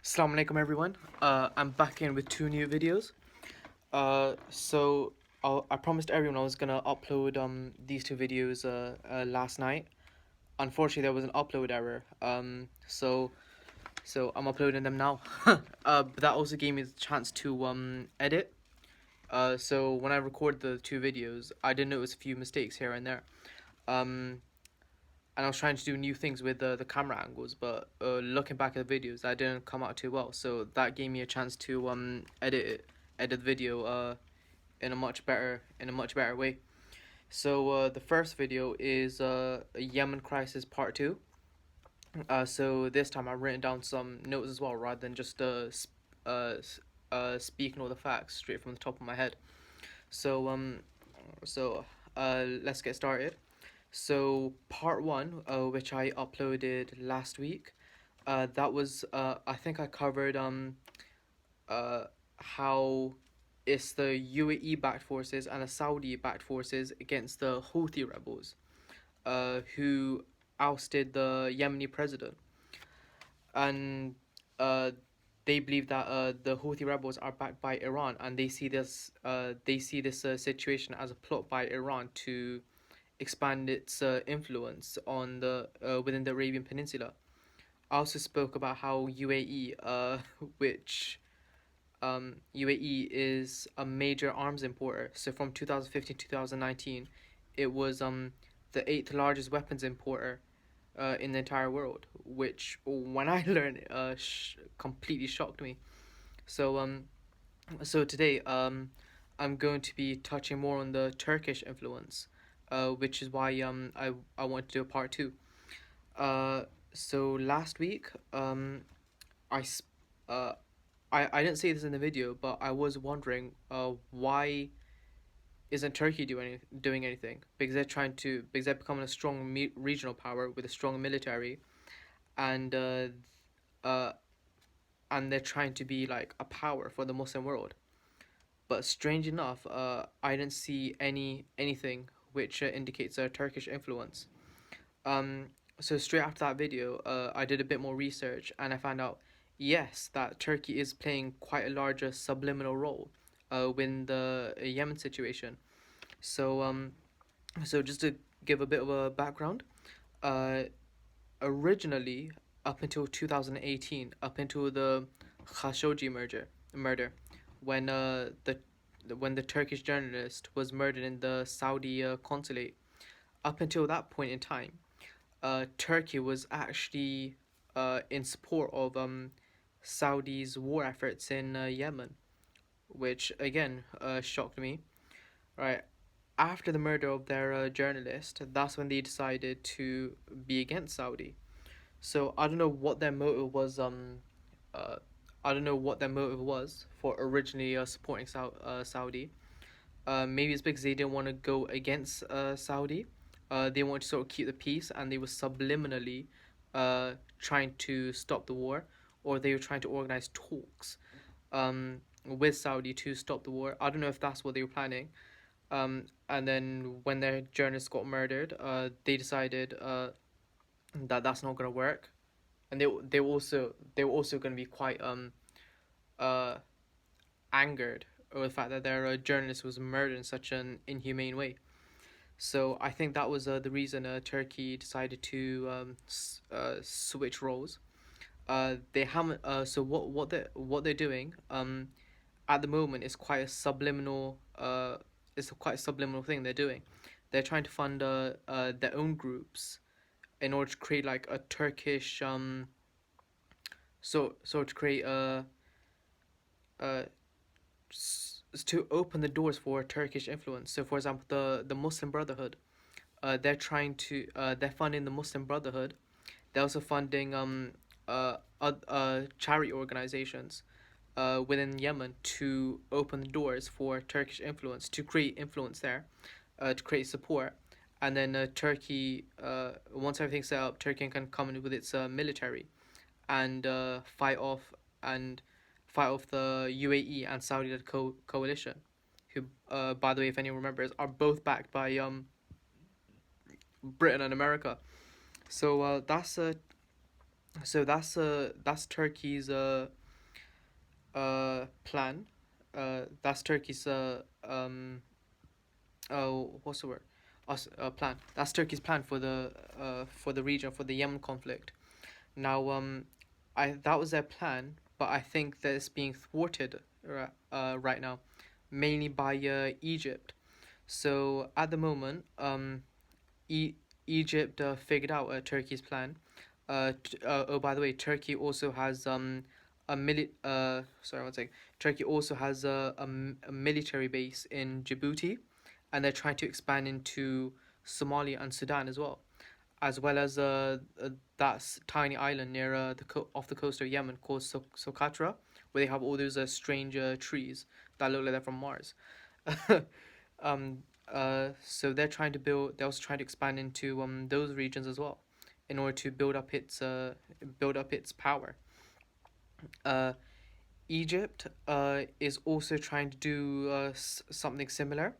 Assalamu alaikum everyone. I'm back in with two new videos. I promised everyone I was gonna upload these two videos last night. Unfortunately, there was an upload error. So I'm uploading them now. But that also gave me the chance to edit. So when I recorded the two videos, I did notice a few mistakes here and there. Um, and I was trying to do new things with the camera angles, but looking back at the videos, that didn't come out too well. So that gave me a chance to edit the video in a much better way. So the first video is Yemen Crisis Part 2. So this time I've written down some notes as well, rather than just speaking all the facts straight from the top of my head. So let's get started. So part one, which I uploaded last week, that was I think I covered how it's the UAE backed forces and the Saudi backed forces against the Houthi rebels, who ousted the Yemeni president, and uh, they believe that the Houthi rebels are backed by Iran, and they see this situation as a plot by Iran to expand its influence on the within the Arabian Peninsula. I also spoke about how UAE, which UAE is a major arms importer. So from 2015 to 2019, it was the eighth largest weapons importer in the entire world, which when I learned completely shocked me. So so today I'm going to be touching more on the Turkish influence, which is why I want to do a part two. Uh, so last week I sp- uh I didn't say this in the video, but I was wondering why isn't Turkey doing anything? Because they're becoming a strong regional power with a strong military, and uh and they're trying to be like a power for the Muslim world. But strange enough, I didn't see anything which indicates a Turkish influence. Um, so straight after that video, I did a bit more research and I found out, yes, that Turkey is playing quite a larger subliminal role, within the Yemen situation. So so just to give a bit of a background, uh, originally up until 2018, up until the Khashoggi murder, when when the Turkish journalist was murdered in the Saudi consulate. Up until that point in time, Turkey was actually in support of Saudi's war efforts in Yemen, which again shocked me. Right after the murder of their journalist, that's when they decided to be against Saudi. So I don't know what their motive was. Uh, I don't know what their motive was for originally supporting Saudi. Maybe it's because they didn't want to go against Saudi. They wanted to sort of keep the peace, and they were subliminally trying to stop the war, or they were trying to organize talks with Saudi to stop the war. I don't know if that's what they were planning. And then when their journalist got murdered, they decided that that's not gonna work, and they were also gonna be quite uh angered over the fact that their journalist was murdered in such an inhumane way. So I think that was the reason Turkey decided to switch roles. They haven't. So what they're doing at the moment is quite a subliminal. It's a quite a subliminal thing they're doing. They're trying to fund their own groups in order to create like a Turkish so to create a to open the doors for Turkish influence. So, for example, the Muslim Brotherhood, they're funding the Muslim Brotherhood. They're also funding charity organizations within Yemen to open the doors for Turkish influence, to create influence there, to create support. And then Turkey, once everything's set up, Turkey can come in with its military and and fight off the UAE and Saudi-led coalition, who, by the way, if anyone remembers, are both backed by Britain and America. So So that's Turkey's plan. That's Turkey's what's the word? Plan. That's Turkey's plan for the region, for the Yemen conflict. Now, I that was their plan, but I think that it's being thwarted right now, mainly by Egypt. So at the moment, e- Egypt figured out Turkey's plan. Oh, by the way, Turkey also has sorry, one second. Turkey also has a military base in Djibouti, and they're trying to expand into Somalia and Sudan as well as tiny island near off the coast of Yemen called Socotra, where they have all those strange trees that look like they're from Mars. um, so they're trying to build. They're also trying to expand into those regions as well, in order to build up its power. Uh, Egypt is also trying to do something similar.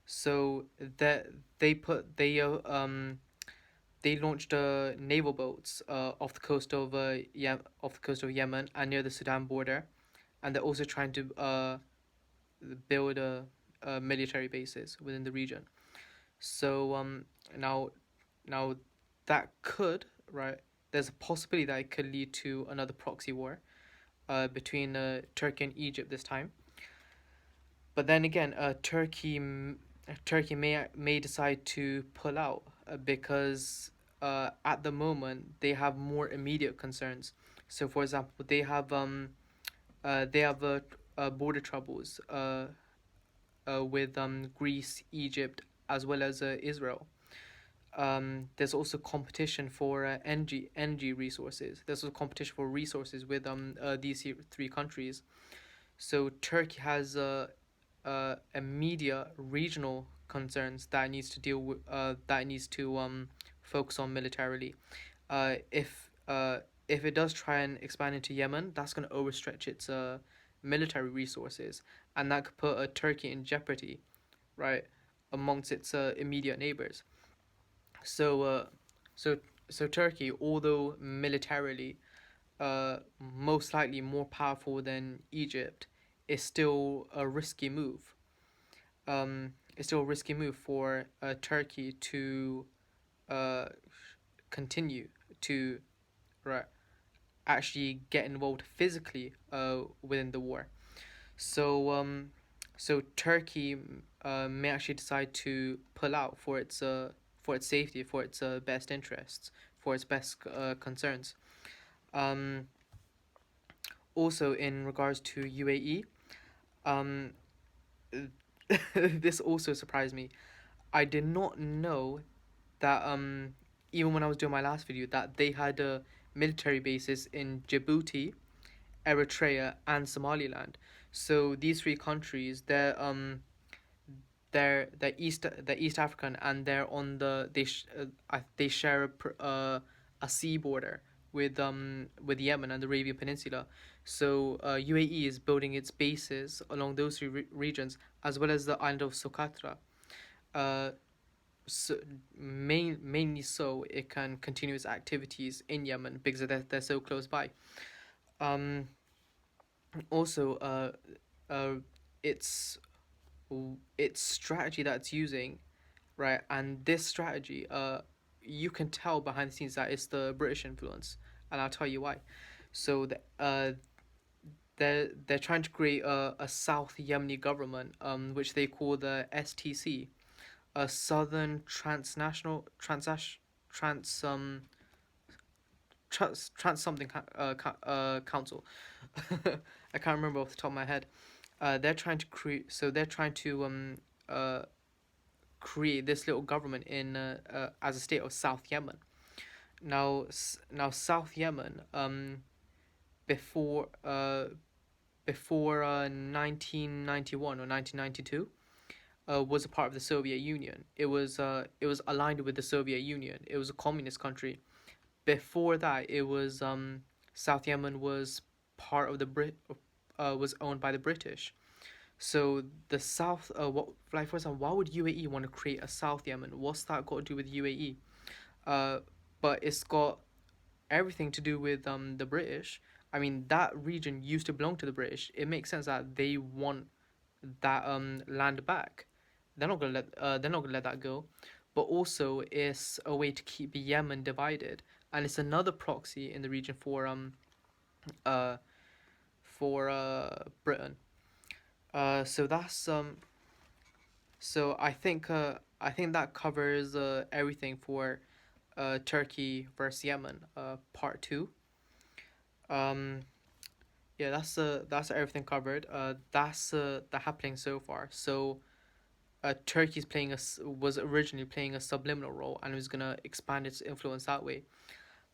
So that they launched naval boats off the coast of off the coast of Yemen and near the Sudan border, and they're also trying to build military bases within the region. So now now that could, right. There's a possibility that it could lead to another proxy war between Turkey and Egypt this time. But then again, Turkey may decide to pull out because at the moment they have more immediate concerns. So, for example, they have border troubles with Greece, Egypt, as well as Israel. There's also competition for energy resources. There's also competition for resources with these three countries. So Turkey has immediate regional concerns that it needs to deal with, that it needs to focus on militarily. If it does try and expand into Yemen, that's going to overstretch its military resources, and that could put Turkey in jeopardy, right, amongst its immediate neighbors. So, so so Turkey, although militarily most likely more powerful than Egypt, is still a risky move. It's still a risky move for Turkey to uh, continue to, right, actually get involved physically within the war. So so Turkey may actually decide to pull out for its safety, for its best interests, for its best concerns. Um, Also, in regards to UAE, um, this also surprised me. I did not know that even when I was doing my last video, that they had military bases in Djibouti, Eritrea, and Somaliland. So these three countries, they're East African, and they're on they share a sea border with Yemen and the Arabian Peninsula. So UAE is building its bases along those three regions, as well as the island of Socotra. Uh, so mainly so it can continue its activities in Yemen because they're so close by. Um, Also, uh, its its strategy that it's using, right, and this strategy, you can tell behind the scenes that it's the British influence, and I'll tell you why. So they're trying to create a South Yemeni government, which they call the STC, a Southern Transnational Trans trans something council. I can't remember off the top of my head. They're trying to create this little government in as a state of South Yemen. Now South Yemen before 1991 or 1992 was a part of the Soviet Union. It was aligned with the Soviet Union. It was a communist country. Before that, it was South Yemen was part of the was owned by the British. So the South, what, like for example, why would UAE want to create a South Yemen? What's that got to do with UAE? Uh, but it's got everything to do with the British. I mean, that region used to belong to the British. It makes sense that they want that land back. They're not gonna let that go. But also, it's a way to keep Yemen divided, and it's another proxy in the region uh Britain. So that's so I think that covers everything for Turkey versus Yemen part two. Um, yeah, that's everything covered. That's the happening so far. So Turkey's was originally playing a subliminal role and was gonna expand its influence that way.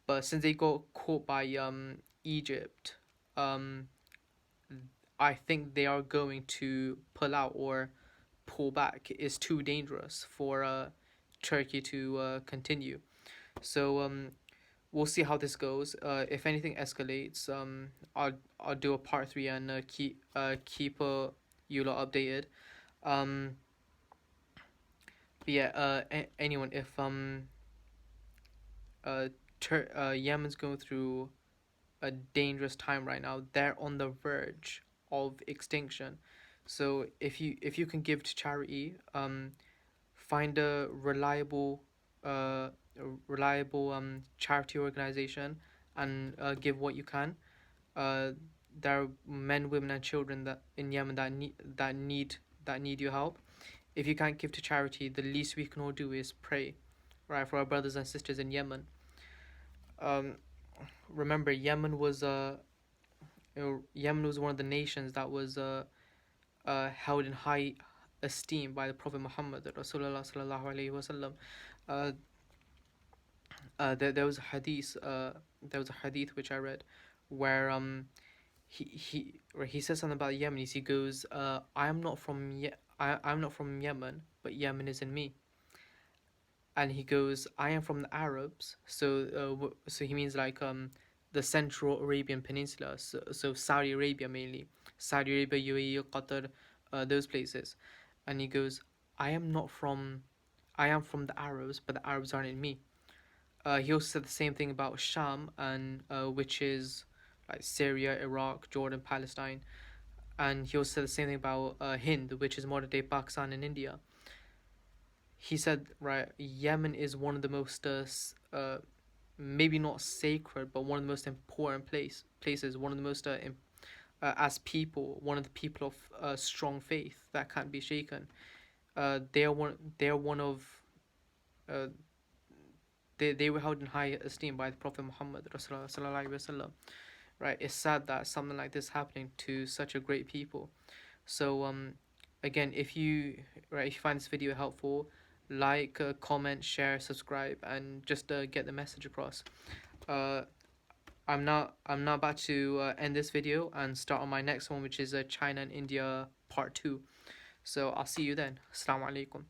But since they got caught by Egypt, um, I think they are going to pull out or pull back. Is too dangerous for Turkey to continue. So we'll see how this goes. If anything escalates, I'll do a part three and keep you lot updated. Um, but yeah. Anyone, if Yemen's going through a dangerous time right now. They're on the verge of extinction. So if you can give to charity, find uh, a reliable charity organization and give what you can. Uh, there are men, women, and children that in Yemen that need your help. If you can't give to charity, the least we can all do is pray, right, for our brothers and sisters in Yemen. Um, Remember, Yemen was one of the nations that was held in high esteem by the Prophet Muhammad Rasulullah sallallahu alaihi wasallam. Uh, there was a hadith. There was a hadith which I read, where where he says something about Yemen. He goes, I'm not from Yemen, but Yemen is in me. And he goes, I am from the Arabs. So he means like the Central Arabian Peninsula. So Saudi Arabia mainly, Saudi Arabia, UAE, Qatar, those places. And he goes, I am not from, I am from the Arabs, but the Arabs aren't in me. He also said the same thing about Sham, and which is like Syria, Iraq, Jordan, Palestine. And he also said the same thing about Hind, which is modern day Pakistan and India. He said, right, Yemen is one of the most maybe not sacred, but one of the most important places, one of the most as people, one of the people of strong faith that can't be shaken. They are one of uh, they were held in high esteem by the Prophet Muhammad Rasulullah sallallahu alaihi wasallam. Right, it's sad that something like this happening to such a great people. So again, if you find this video helpful, like, comment, share, subscribe, and just get the message across. Uh, I'm not about to end this video and start on my next one, which is China and India part two. So I'll see you then. Assalamu alaikum.